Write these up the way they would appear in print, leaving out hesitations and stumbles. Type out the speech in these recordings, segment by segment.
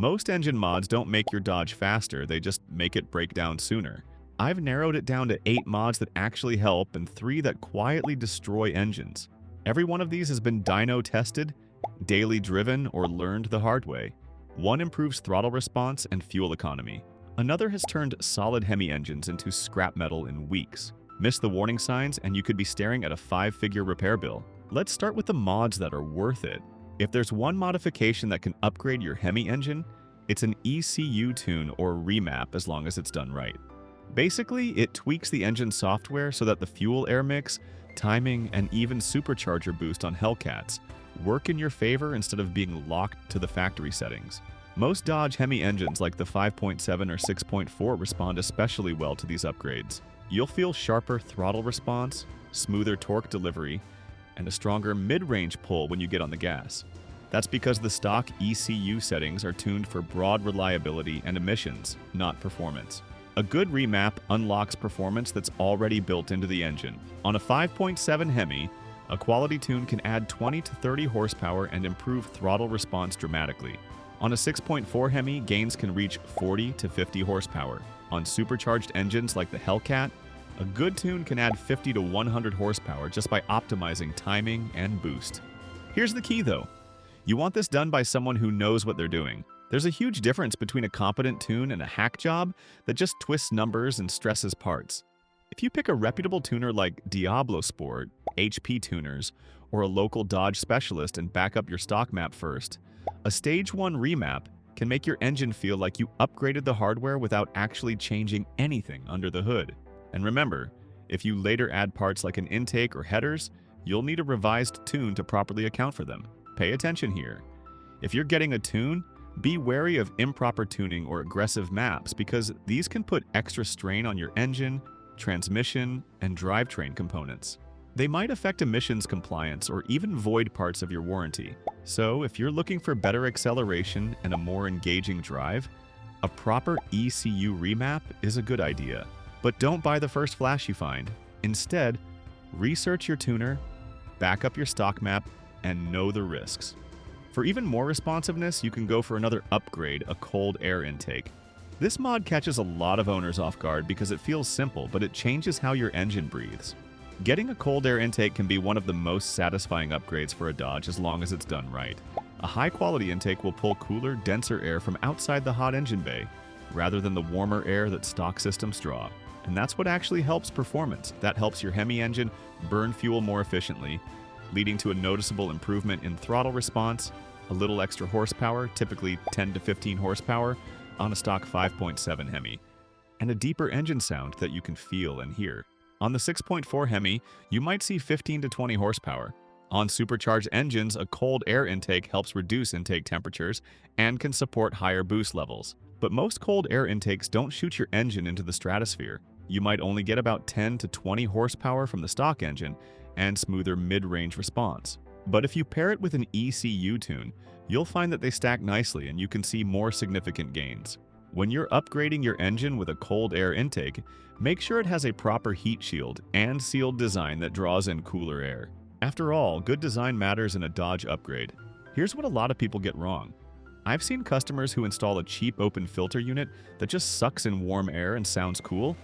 Most engine mods don't make your Dodge faster, they just make it break down sooner. I've narrowed it down to 8 mods that actually help and 3 that quietly destroy engines. Every one of these has been dyno tested, daily driven, or learned the hard way. One improves throttle response and fuel economy. Another has turned solid Hemi engines into scrap metal in weeks. Miss the warning signs and you could be staring at a 5-figure repair bill. Let's start with the mods that are worth it. If there's one modification that can upgrade your Hemi engine, it's an ECU tune or remap as long as it's done right. Basically, it tweaks the engine software so that the fuel air mix, timing, and even supercharger boost on Hellcats work in your favor instead of being locked to the factory settings. Most Dodge Hemi engines like the 5.7 or 6.4 respond especially well to these upgrades. You'll feel sharper throttle response, smoother torque delivery, and a stronger mid-range pull when you get on the gas. That's because the stock ECU settings are tuned for broad reliability and emissions, not performance. A good remap unlocks performance that's already built into the engine. On a 5.7 Hemi, a quality tune can add 20 to 30 horsepower and improve throttle response dramatically. On a 6.4 Hemi, gains can reach 40 to 50 horsepower. On supercharged engines like the Hellcat, a good tune can add 50 to 100 horsepower just by optimizing timing and boost. Here's the key though. You want this done by someone who knows what they're doing. There's a huge difference between a competent tune and a hack job that just twists numbers and stresses parts. If you pick a reputable tuner like Diablo Sport, HP Tuners, or a local Dodge specialist and back up your stock map first, a Stage 1 remap can make your engine feel like you upgraded the hardware without actually changing anything under the hood. And remember, if you later add parts like an intake or headers, you'll need a revised tune to properly account for them. Pay attention here. If you're getting a tune, be wary of improper tuning or aggressive maps because these can put extra strain on your engine, transmission, and drivetrain components. They might affect emissions compliance or even void parts of your warranty. So if you're looking for better acceleration and a more engaging drive, a proper ECU remap is a good idea. But don't buy the first flash you find. Instead, research your tuner, back up your stock map, and know the risks. For even more responsiveness, you can go for another upgrade, a cold air intake. This mod catches a lot of owners off guard because it feels simple, but it changes how your engine breathes. Getting a cold air intake can be one of the most satisfying upgrades for a Dodge as long as it's done right. A high-quality intake will pull cooler, denser air from outside the hot engine bay, rather than the warmer air that stock systems draw. And that's what actually helps performance. That helps your Hemi engine burn fuel more efficiently, leading to a noticeable improvement in throttle response, a little extra horsepower, typically 10 to 15 horsepower, on a stock 5.7 Hemi, and a deeper engine sound that you can feel and hear. On the 6.4 Hemi, you might see 15 to 20 horsepower. On supercharged engines, a cold air intake helps reduce intake temperatures and can support higher boost levels. But most cold air intakes don't shoot your engine into the stratosphere. You might only get about 10 to 20 horsepower from the stock engine and smoother mid-range response. But if you pair it with an ECU tune, you'll find that they stack nicely and you can see more significant gains. When you're upgrading your engine with a cold air intake, make sure it has a proper heat shield and sealed design that draws in cooler air. After all, good design matters in a Dodge upgrade. Here's what a lot of people get wrong. I've seen customers who install a cheap open filter unit that just sucks in warm air and sounds cool,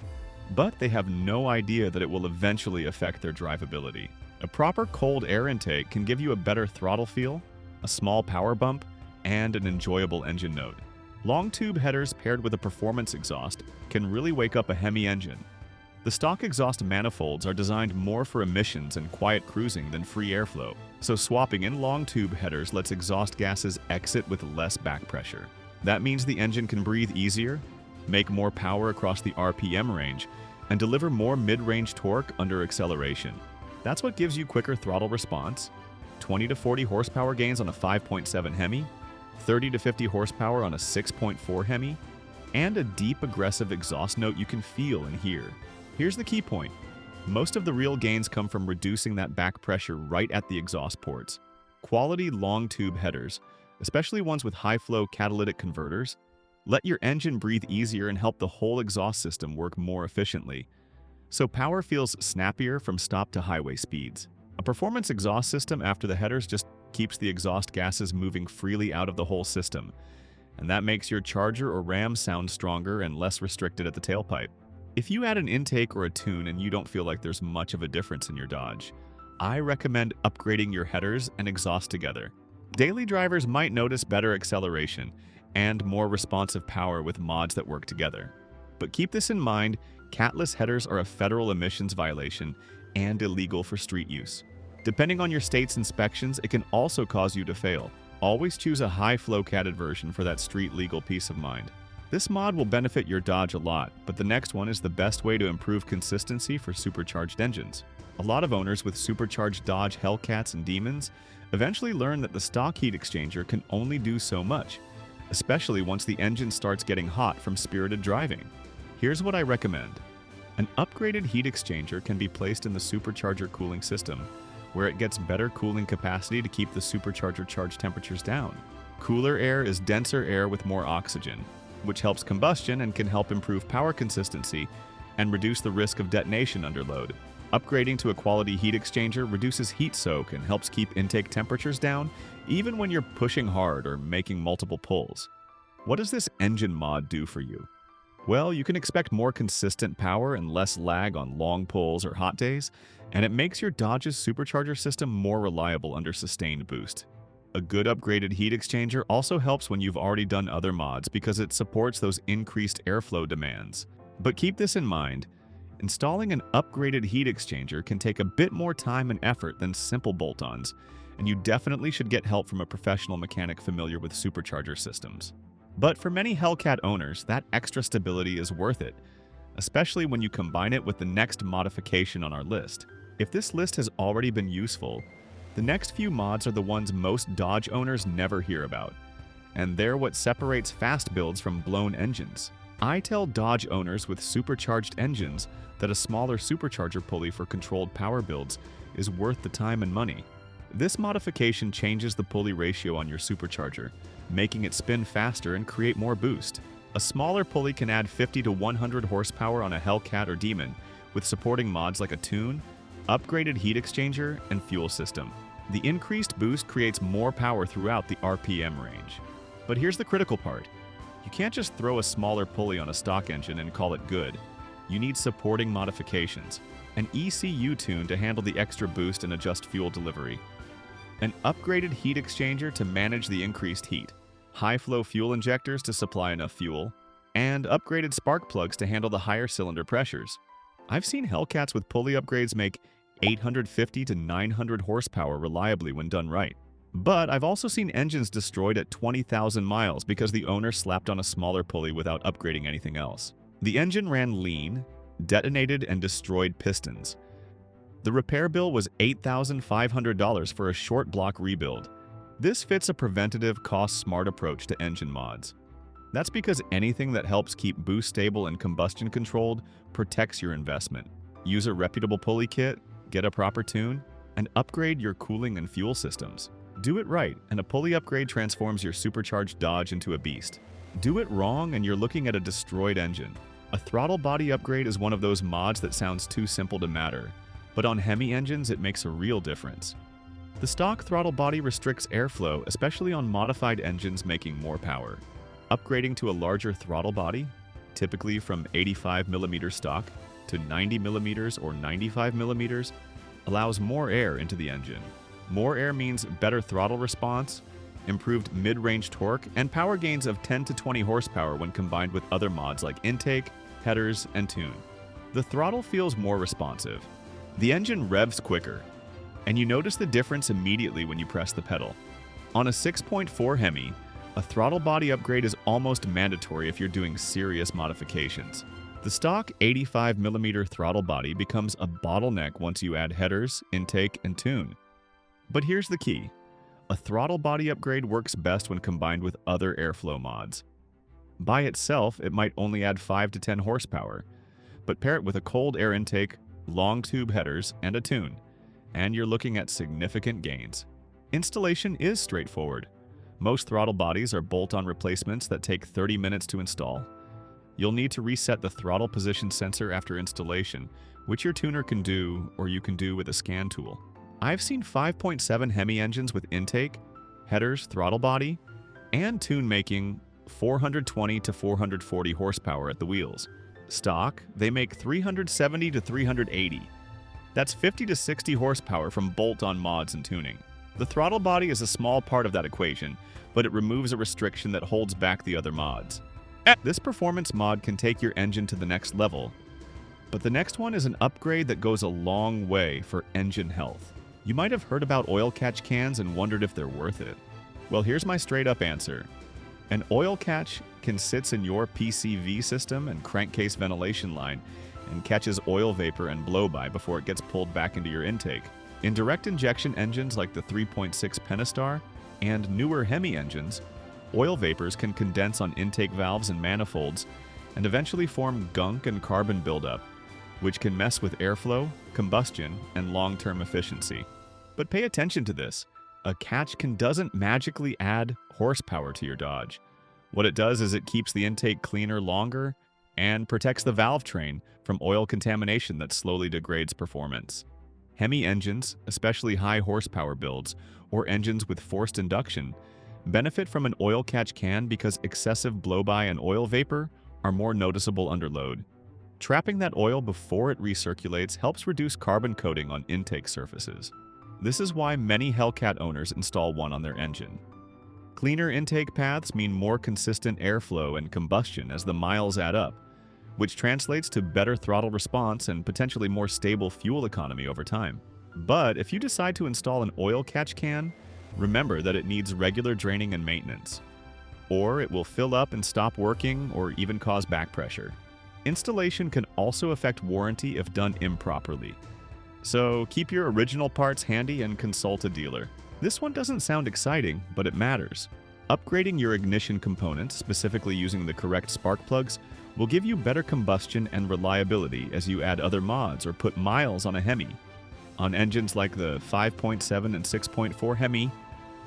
but they have no idea that it will eventually affect their drivability. A proper cold air intake can give you a better throttle feel, a small power bump, and an enjoyable engine note. Long tube headers paired with a performance exhaust can really wake up a Hemi engine. The stock exhaust manifolds are designed more for emissions and quiet cruising than free airflow, so swapping in long tube headers lets exhaust gases exit with less back pressure. That means the engine can breathe easier, make more power across the RPM range, and deliver more mid-range torque under acceleration. That's what gives you quicker throttle response, 20 to 40 horsepower gains on a 5.7 Hemi, 30 to 50 horsepower on a 6.4 Hemi, and a deep aggressive exhaust note you can feel and hear. Here's the key point. Most of the real gains come from reducing that back pressure right at the exhaust ports. Quality long tube headers, especially ones with high-flow catalytic converters, let your engine breathe easier and help the whole exhaust system work more efficiently, so power feels snappier from stop to highway speeds. A performance exhaust system after the headers just keeps the exhaust gases moving freely out of the whole system, and that makes your charger or ram sound stronger and less restricted at the tailpipe. If you add an intake or a tune and you don't feel like there's much of a difference in your Dodge, I recommend upgrading your headers and exhaust together. Daily drivers might notice better acceleration and more responsive power with mods that work together. But keep this in mind, catless headers are a federal emissions violation and illegal for street use. Depending on your state's inspections, it can also cause you to fail. Always choose a high flow catted version for that street legal peace of mind. This mod will benefit your Dodge a lot, but the next one is the best way to improve consistency for supercharged engines. A lot of owners with supercharged Dodge Hellcats and Demons eventually learn that the stock heat exchanger can only do so much, especially once the engine starts getting hot from spirited driving. Here's what I recommend. An upgraded heat exchanger can be placed in the supercharger cooling system, where it gets better cooling capacity to keep the supercharger charge temperatures down. Cooler air is denser air with more oxygen, which helps combustion and can help improve power consistency and reduce the risk of detonation under load. Upgrading to a quality heat exchanger reduces heat soak and helps keep intake temperatures down, even when you're pushing hard or making multiple pulls. What does this engine mod do for you? Well, you can expect more consistent power and less lag on long pulls or hot days, and it makes your Dodge's supercharger system more reliable under sustained boost. A good upgraded heat exchanger also helps when you've already done other mods because it supports those increased airflow demands. But keep this in mind, installing an upgraded heat exchanger can take a bit more time and effort than simple bolt-ons, and you definitely should get help from a professional mechanic familiar with supercharger systems. But for many Hellcat owners, that extra stability is worth it, especially when you combine it with the next modification on our list. If this list has already been useful, the next few mods are the ones most Dodge owners never hear about, and they're what separates fast builds from blown engines. I tell Dodge owners with supercharged engines that a smaller supercharger pulley for controlled power builds is worth the time and money. This modification changes the pulley ratio on your supercharger, making it spin faster and create more boost. A smaller pulley can add 50 to 100 horsepower on a Hellcat or Demon, with supporting mods like a tune, upgraded heat exchanger, and fuel system. The increased boost creates more power throughout the RPM range. But here's the critical part. You can't just throw a smaller pulley on a stock engine and call it good. You need supporting modifications, an ECU tune to handle the extra boost and adjust fuel delivery, an upgraded heat exchanger to manage the increased heat, high-flow fuel injectors to supply enough fuel, and upgraded spark plugs to handle the higher cylinder pressures. I've seen Hellcats with pulley upgrades make 850 to 900 horsepower reliably when done right. But I've also seen engines destroyed at 20,000 miles because the owner slapped on a smaller pulley without upgrading anything else. The engine ran lean, detonated, and destroyed pistons. The repair bill was $8,500 for a short block rebuild. This fits a preventative, cost-smart approach to engine mods. That's because anything that helps keep boost stable and combustion controlled protects your investment. Use a reputable pulley kit, get a proper tune, and upgrade your cooling and fuel systems. Do it right, and a pulley upgrade transforms your supercharged Dodge into a beast. Do it wrong, and you're looking at a destroyed engine. A throttle body upgrade is one of those mods that sounds too simple to matter, but on Hemi engines it makes a real difference. The stock throttle body restricts airflow, especially on modified engines making more power. Upgrading to a larger throttle body, typically from 85mm stock to 90mm or 95mm, allows more air into the engine. More air means better throttle response, improved mid-range torque, and power gains of 10 to 20 horsepower when combined with other mods like intake, headers, and tune. The throttle feels more responsive. The engine revs quicker, and you notice the difference immediately when you press the pedal. On a 6.4 Hemi, a throttle body upgrade is almost mandatory if you're doing serious modifications. The stock 85mm throttle body becomes a bottleneck once you add headers, intake, and tune. But here's the key. A throttle body upgrade works best when combined with other airflow mods. By itself, it might only add 5 to 10 horsepower, but pair it with a cold air intake, long tube headers, and a tune, and you're looking at significant gains. Installation is straightforward. Most throttle bodies are bolt-on replacements that take 30 minutes to install. You'll need to reset the throttle position sensor after installation, which your tuner can do, or you can do with a scan tool. I've seen 5.7 Hemi engines with intake, headers, throttle body, and tune making 420 to 440 horsepower at the wheels. Stock, they make 370 to 380. That's 50 to 60 horsepower from bolt-on mods and tuning. The throttle body is a small part of that equation, but it removes a restriction that holds back the other mods. This performance mod can take your engine to the next level, but the next one is an upgrade that goes a long way for engine health. You might have heard about oil catch cans and wondered if they're worth it. Well, here's my straight-up answer. An oil catch can sit in your PCV system and crankcase ventilation line and catches oil vapor and blow-by before it gets pulled back into your intake. In direct injection engines like the 3.6 Pentastar and newer Hemi engines, oil vapors can condense on intake valves and manifolds and eventually form gunk and carbon buildup, which can mess with airflow, combustion, and long-term efficiency. But pay attention to this. A catch doesn't magically add horsepower to your Dodge. What it does is it keeps the intake cleaner longer and protects the valve train from oil contamination that slowly degrades performance. Hemi engines, especially high horsepower builds or engines with forced induction, benefit from an oil catch can because excessive blow-by and oil vapor are more noticeable under load. Trapping that oil before it recirculates helps reduce carbon coating on intake surfaces. This is why many Hellcat owners install one on their engine. Cleaner intake paths mean more consistent airflow and combustion as the miles add up, which translates to better throttle response and potentially more stable fuel economy over time. But if you decide to install an oil catch can, remember that it needs regular draining and maintenance, or it will fill up and stop working or even cause back pressure. Installation can also affect warranty if done improperly. So keep your original parts handy and consult a dealer. This one doesn't sound exciting, but it matters. Upgrading your ignition components, specifically using the correct spark plugs, will give you better combustion and reliability as you add other mods or put miles on a Hemi. On engines like the 5.7 and 6.4 Hemi,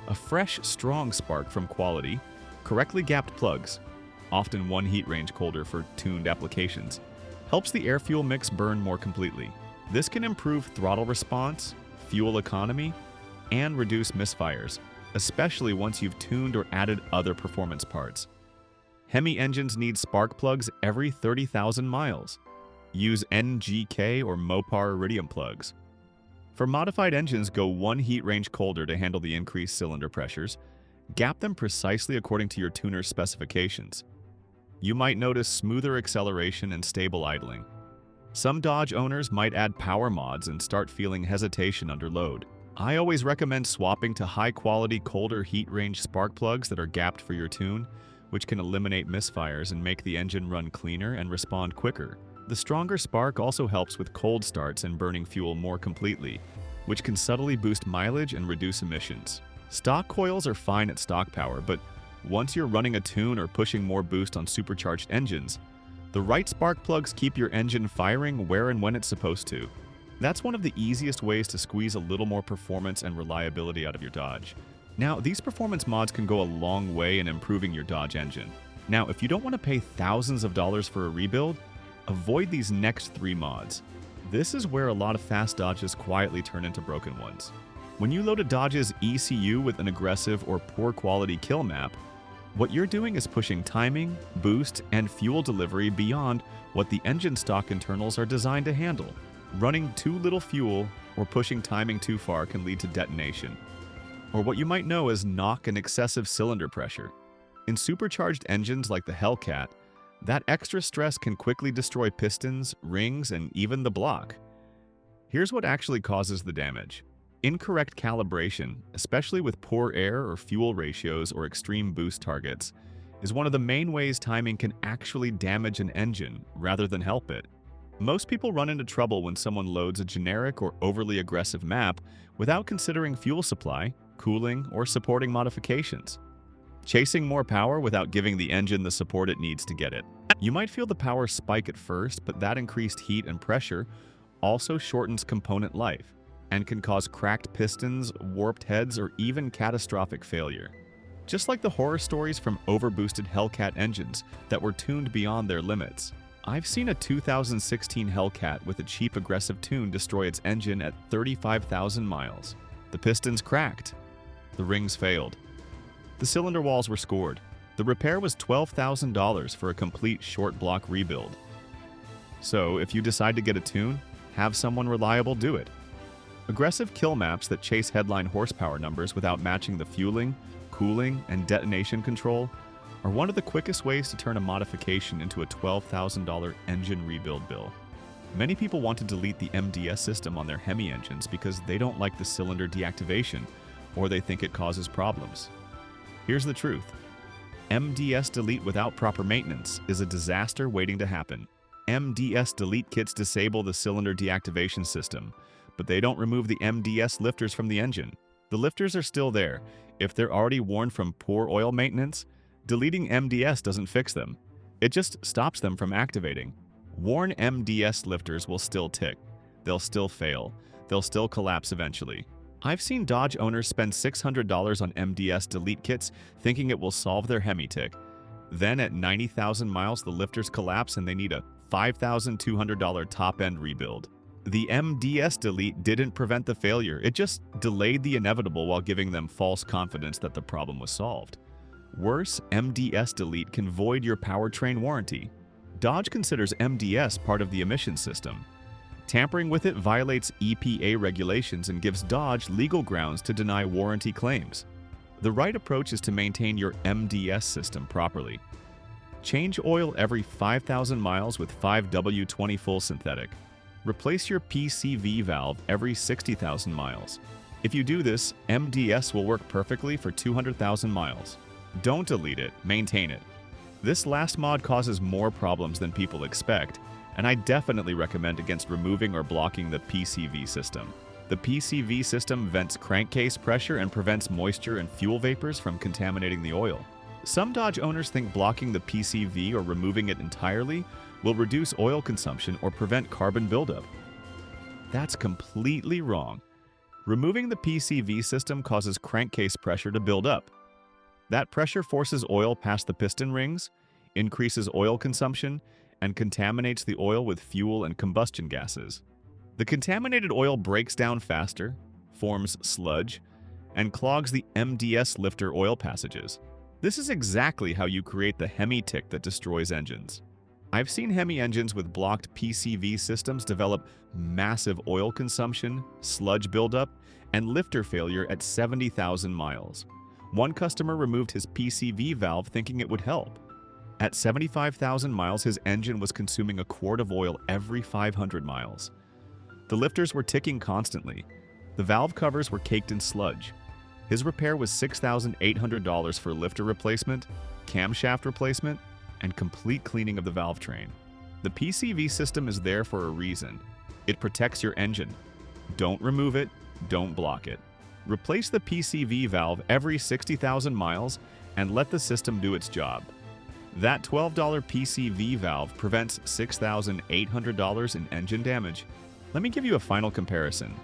a fresh, strong spark from quality, correctly gapped plugs, often one heat range colder for tuned applications, helps the air-fuel mix burn more completely. This can improve throttle response, fuel economy, and reduce misfires, especially once you've tuned or added other performance parts. Hemi engines need spark plugs every 30,000 miles. Use NGK or Mopar Iridium plugs. For modified engines, go one heat range colder to handle the increased cylinder pressures. Gap them precisely according to your tuner's specifications. You might notice smoother acceleration and stable idling. Some Dodge owners might add power mods and start feeling hesitation under load. I always recommend swapping to high-quality, colder heat range spark plugs that are gapped for your tune, which can eliminate misfires and make the engine run cleaner and respond quicker. The stronger spark also helps with cold starts and burning fuel more completely, which can subtly boost mileage and reduce emissions. Stock coils are fine at stock power, but once you're running a tune or pushing more boost on supercharged engines, the right spark plugs keep your engine firing where and when it's supposed to. That's one of the easiest ways to squeeze a little more performance and reliability out of your Dodge. Now, these performance mods can go a long way in improving your Dodge engine. Now, if you don't want to pay thousands of dollars for a rebuild, avoid these next 3 mods. This is where a lot of fast Dodges quietly turn into broken ones. When you load a Dodge's ECU with an aggressive or poor quality kill map, what you're doing is pushing timing, boost, and fuel delivery beyond what the engine stock internals are designed to handle. Running too little fuel or pushing timing too far can lead to detonation, or what you might know as knock and excessive cylinder pressure. In supercharged engines like the Hellcat, that extra stress can quickly destroy pistons, rings, and even the block. Here's what actually causes the damage. Incorrect calibration, especially with poor air or fuel ratios or extreme boost targets, is one of the main ways timing can actually damage an engine rather than help it. Most people run into trouble when someone loads a generic or overly aggressive map without considering fuel supply, cooling, or supporting modifications. Chasing more power without giving the engine the support it needs to get it. You might feel the power spike at first, but that increased heat and pressure also shortens component life and can cause cracked pistons, warped heads, or even catastrophic failure. Just like the horror stories from overboosted Hellcat engines that were tuned beyond their limits. I've seen a 2016 Hellcat with a cheap aggressive tune destroy its engine at 35,000 miles. The pistons cracked. The rings failed. The cylinder walls were scored. The repair was $12,000 for a complete short block rebuild. So, if you decide to get a tune, have someone reliable do it. Aggressive kill maps that chase headline horsepower numbers without matching the fueling, cooling, and detonation control are one of the quickest ways to turn a modification into a $12,000 engine rebuild bill. Many people want to delete the MDS system on their Hemi engines because they don't like the cylinder deactivation or they think it causes problems. Here's the truth. MDS delete without proper maintenance is a disaster waiting to happen. MDS delete kits disable the cylinder deactivation system, but they don't remove the MDS lifters from the engine. The lifters are still there. If they're already worn from poor oil maintenance, deleting MDS doesn't fix them. It just stops them from activating. Worn MDS lifters will still tick. They'll still fail. They'll still collapse eventually. I've seen Dodge owners spend $600 on MDS delete kits thinking it will solve their Hemi tick. Then at 90,000 miles, the lifters collapse and they need a $5,200 top-end rebuild. The MDS delete didn't prevent the failure. It just delayed the inevitable while giving them false confidence that the problem was solved. Worse, MDS delete can void your powertrain warranty. Dodge considers MDS part of the emission system. Tampering with it violates EPA regulations and gives Dodge legal grounds to deny warranty claims. The right approach is to maintain your MDS system properly. Change oil every 5,000 miles with 5W20 full synthetic. Replace your PCV valve every 60,000 miles. If you do this, MDS will work perfectly for 200,000 miles. Don't delete it, maintain it. This last mod causes more problems than people expect, and I definitely recommend against removing or blocking the PCV system. The PCV system vents crankcase pressure and prevents moisture and fuel vapors from contaminating the oil. Some Dodge owners think blocking the PCV or removing it entirely will reduce oil consumption or prevent carbon buildup. That's completely wrong. Removing the PCV system causes crankcase pressure to build up. That pressure forces oil past the piston rings, increases oil consumption, and contaminates the oil with fuel and combustion gases. The contaminated oil breaks down faster, forms sludge, and clogs the MDS lifter oil passages. This is exactly how you create the Hemi tick that destroys engines. I've seen Hemi engines with blocked PCV systems develop massive oil consumption, sludge buildup, and lifter failure at 70,000 miles. One customer removed his PCV valve thinking it would help. At 75,000 miles, his engine was consuming a quart of oil every 500 miles. The lifters were ticking constantly. The valve covers were caked in sludge. His repair was $6,800 for lifter replacement, camshaft replacement, and complete cleaning of the valve train. The PCV system is there for a reason. It protects your engine. Don't remove it, don't block it. Replace the PCV valve every 60,000 miles and let the system do its job. That $12 PCV valve prevents $6,800 in engine damage. Let me give you a final comparison.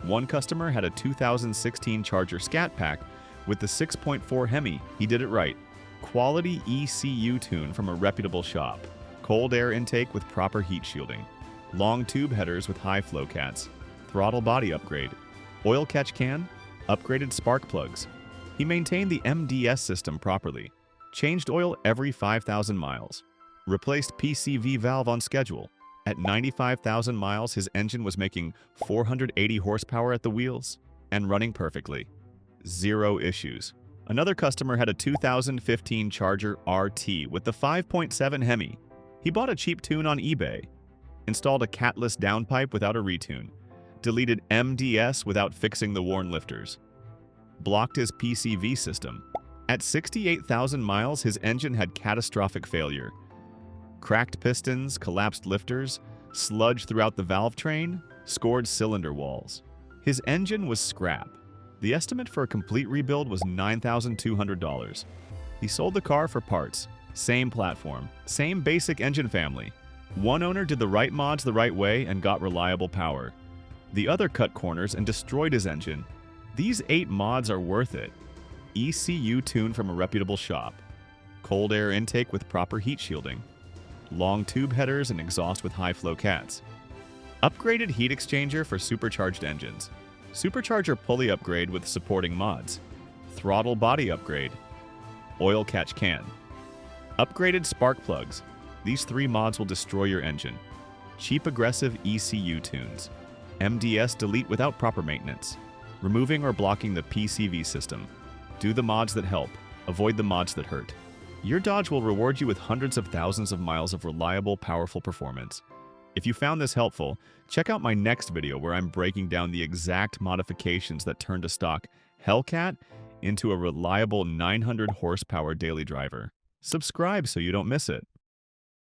One customer had a 2016 Charger Scat Pack with the 6.4 Hemi. He did it right. Quality ECU tune from a reputable shop. Cold air intake with proper heat shielding. Long tube headers with high flow cats. Throttle body upgrade. Oil catch can. Upgraded spark plugs. He maintained the MDS system properly. Changed oil every 5,000 miles. Replaced PCV valve on schedule. At 95,000 miles, his engine was making 480 horsepower at the wheels and running perfectly. Zero issues. Another customer had a 2015 Charger RT with the 5.7 Hemi. He bought a cheap tune on eBay, installed a catless downpipe without a retune, deleted MDS without fixing the worn lifters, blocked his PCV system. At 68,000 miles, his engine had catastrophic failure. Cracked pistons, collapsed lifters, sludge throughout the valve train, scored cylinder walls. His engine was scrap. The estimate for a complete rebuild was $9,200. He sold the car for parts. Same platform, same basic engine family. One owner did the right mods the right way and got reliable power. The other cut corners and destroyed his engine. These 8 mods are worth it. ECU tune from a reputable shop. Cold air intake with proper heat shielding. Long tube headers and exhaust with high flow cats. Upgraded heat exchanger for supercharged engines. Supercharger pulley upgrade with supporting mods. Throttle body upgrade. Oil catch can. Upgraded spark plugs. These 3 mods will destroy your engine. Cheap aggressive ECU tunes. MDS delete without proper maintenance. Removing or blocking the PCV system. Do the mods that help. Avoid the mods that hurt. Your Dodge will reward you with hundreds of thousands of miles of reliable, powerful performance. If you found this helpful, check out my next video where I'm breaking down the exact modifications that turned a stock Hellcat into a reliable 900 horsepower daily driver. Subscribe so you don't miss it.